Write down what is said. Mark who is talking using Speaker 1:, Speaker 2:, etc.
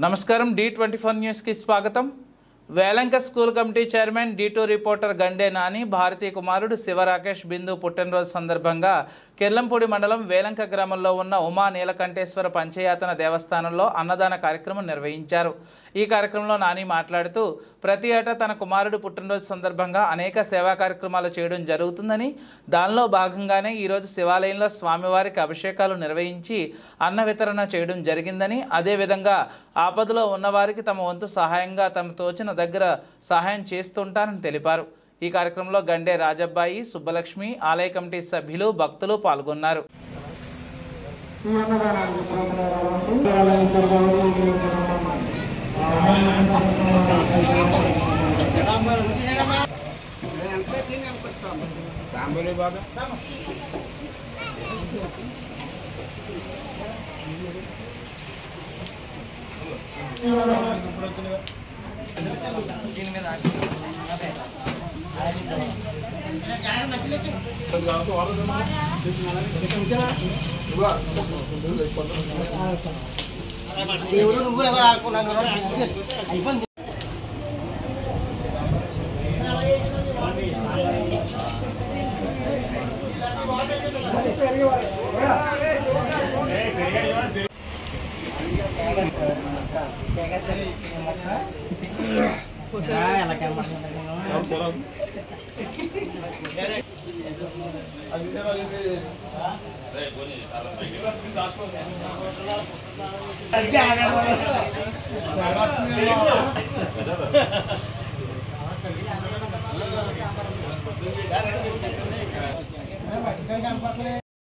Speaker 1: నమస్కారం D24 news కి స్వాగతం। Velanka school committee chairman D2 reporter Gande Nani Bharathi కుమారుడు శివరాకేష్ బిందు పుట్టినరోజు సందర్భంగా కెర్లంపూడి మండలం వేలంక గ్రామంలో ఉన్న ఉమా నీలకంఠేశ్వర పంచయాతన దేవస్థానంలో అన్నదాన కార్యక్రమం నిర్వహించారు। ఈ కార్యక్రమంలో నాని మాట్లాడుతూ ప్రతి ఏటా తన కుమారుడు పుట్టినరోజు సందర్భంగా అనేక సేవా కార్యక్రమాలు చేయడం జరుగుతుందని దానిలో భాగంగానే ఈ రోజు శివాలయంలో స్వామివారికి అభిషేకాలు నిర్వహించి అన్న వితరణ చేయడం జరిగిందని అదే విధంగా ఆపదలో ఉన్నవారికి తమ వంతు సహాయంగా తమ తోచిన దగ్గర సహాయం చేస్తుంటారని తెలిపారు। ఈ కార్యక్రమంలో గండే రాజబ్బాయి, సుబ్బలక్ష్మి, ఆలయ కమిటీ సభ్యులు, భక్తులు పాల్గొన్నారు।